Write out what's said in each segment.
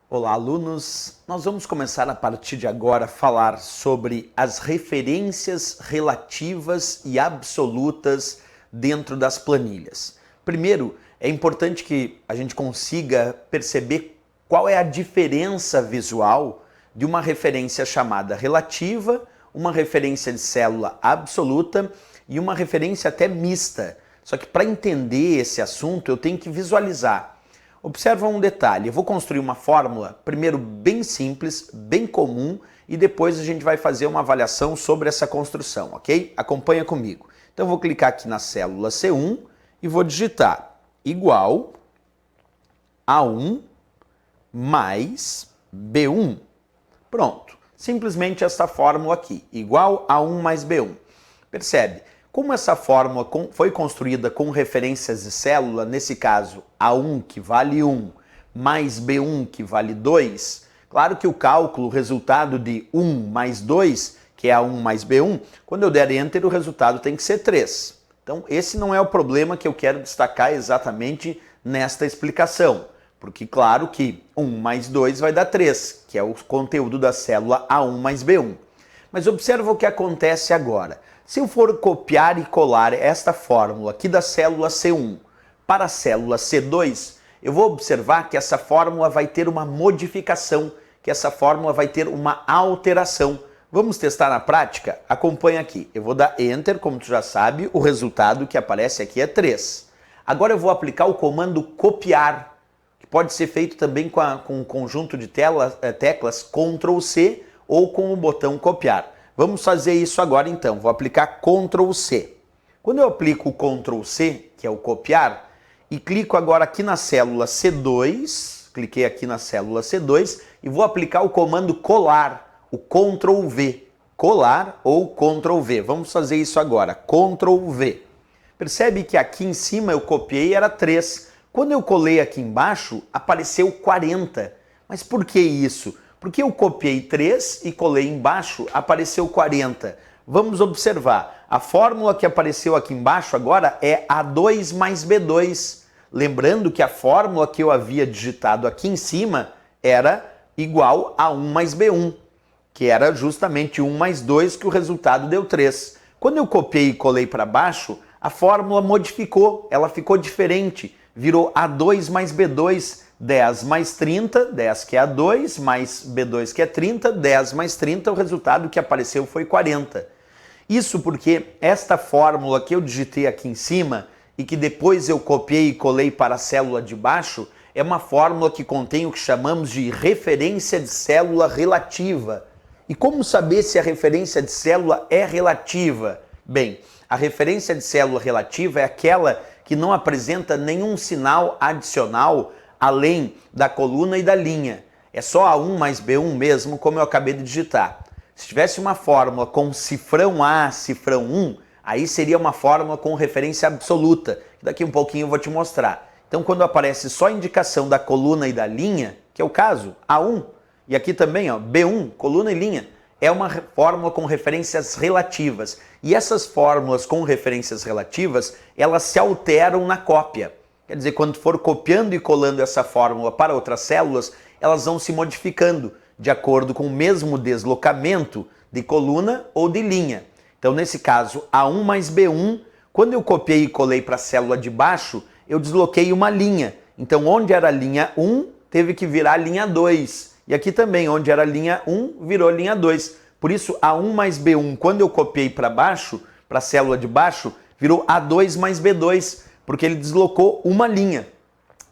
Olá, alunos! Nós vamos começar a partir de agora a falar sobre as referências relativas e absolutas dentro das planilhas. Primeiro, é importante que a gente consiga perceber qual é a diferença visual de uma referência chamada relativa, uma referência de célula absoluta e uma referência até mista. Só que para entender esse assunto eu tenho que visualizar. Observa um detalhe, eu vou construir uma fórmula, primeiro bem simples, bem comum, e depois a gente vai fazer uma avaliação sobre essa construção, ok? Acompanha comigo. Então eu vou clicar aqui na célula C1 e vou digitar igual A1 mais B1. Pronto, simplesmente essa fórmula aqui, igual A1 mais B1. Percebe? Como essa fórmula foi construída com referências de célula, nesse caso A1 que vale 1 mais B1 que vale 2, claro que o cálculo, o resultado de 1 mais 2, que é A1 mais B1, quando eu der Enter o resultado tem que ser 3. Então esse não é o problema que eu quero destacar exatamente nesta explicação, porque claro que 1 mais 2 vai dar 3, que é o conteúdo da célula A1 mais B1. Mas observa o que acontece agora. Se eu for copiar e colar esta fórmula aqui da célula C1 para a célula C2, eu vou observar que essa fórmula vai ter uma modificação, que essa fórmula vai ter uma alteração. Vamos testar na prática? Acompanha aqui. Eu vou dar Enter, como tu já sabe, o resultado que aparece aqui é 3. Agora eu vou aplicar o comando copiar, que pode ser feito também com o conjunto de teclas Ctrl C ou com o botão copiar. Vamos fazer isso agora então, vou aplicar Ctrl C. Quando eu aplico o Ctrl C, que é o copiar, e clico agora aqui na célula C2, cliquei aqui na célula C2 e vou aplicar o comando colar, o Ctrl V. Colar ou Ctrl V. Vamos fazer isso agora, Ctrl V. Percebe que aqui em cima eu copiei era 3. Quando eu colei aqui embaixo, apareceu 40. Mas por que isso? Porque eu copiei 3 e colei embaixo, apareceu 40. Vamos observar, a fórmula que apareceu aqui embaixo agora é A2 mais B2. Lembrando que a fórmula que eu havia digitado aqui em cima era igual a 1 mais B1, que era justamente 1 mais 2, que o resultado deu 3. Quando eu copiei e colei para baixo, a fórmula modificou, ela ficou diferente, virou A2 mais B2, 10 mais 30, 10 que é A2, mais B2 que é 30, 10 mais 30, o resultado que apareceu foi 40. Isso porque esta fórmula que eu digitei aqui em cima e que depois eu copiei e colei para a célula de baixo, é uma fórmula que contém o que chamamos de referência de célula relativa. E como saber se a referência de célula é relativa? Bem, a referência de célula relativa é aquela que não apresenta nenhum sinal adicional além da coluna e da linha. É só A1 mais B1 mesmo, como eu acabei de digitar. Se tivesse uma fórmula com cifrão A, cifrão 1, aí seria uma fórmula com referência absoluta, que daqui um pouquinho eu vou te mostrar. Então quando aparece só a indicação da coluna e da linha, que é o caso, A1, e aqui também ó, B1, coluna e linha, é uma fórmula com referências relativas. E essas fórmulas com referências relativas, elas se alteram na cópia. Quer dizer, quando for copiando e colando essa fórmula para outras células, elas vão se modificando de acordo com o mesmo deslocamento de coluna ou de linha. Então, nesse caso, A1 mais B1, quando eu copiei e colei para a célula de baixo, eu desloquei uma linha. Então, onde era a linha 1, teve que virar linha 2. E aqui também, onde era a linha 1, virou linha 2. Por isso, A1 mais B1, quando eu copiei para baixo, para a célula de baixo, virou A2 mais B2. Porque ele deslocou uma linha.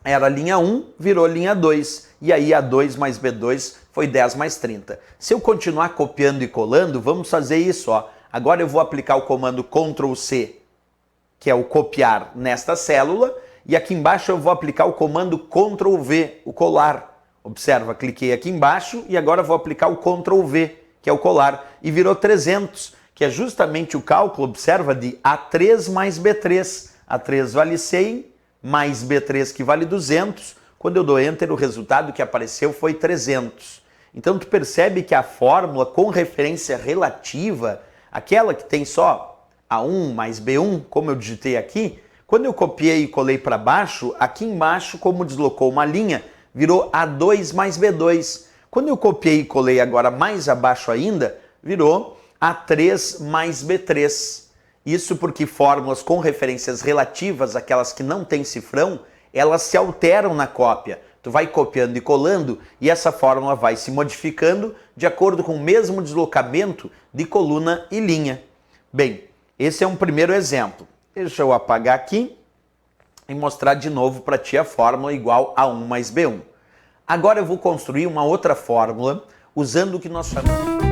Era a linha 1, virou linha 2. E aí A2 mais B2 foi 10 mais 30. Se eu continuar copiando e colando, vamos fazer isso. Ó. Agora eu vou aplicar o comando Ctrl C, que é o copiar nesta célula. E aqui embaixo eu vou aplicar o comando Ctrl V, o colar. Observa, cliquei aqui embaixo e agora vou aplicar o Ctrl V, que é o colar. E virou 300, que é justamente o cálculo, observa, de A3 mais B3. A3 vale 100, mais B3 que vale 200. Quando eu dou Enter, o resultado que apareceu foi 300. Então tu percebe que a fórmula com referência relativa, aquela que tem só A1 mais B1, como eu digitei aqui, Quando eu copiei e colei para baixo, aqui embaixo, como deslocou uma linha, virou A2 mais B2. Quando eu copiei e colei agora mais abaixo ainda, virou A3 mais B3. Isso porque fórmulas com referências relativas, aquelas que não têm cifrão, elas se alteram na cópia. Tu vai copiando e colando e essa fórmula vai se modificando de acordo com o mesmo deslocamento de coluna e linha. Bem, esse é um primeiro exemplo. Deixa eu apagar aqui e mostrar de novo para ti a fórmula igual a 1 mais B1. Agora eu vou construir uma outra fórmula usando o que nós chamamos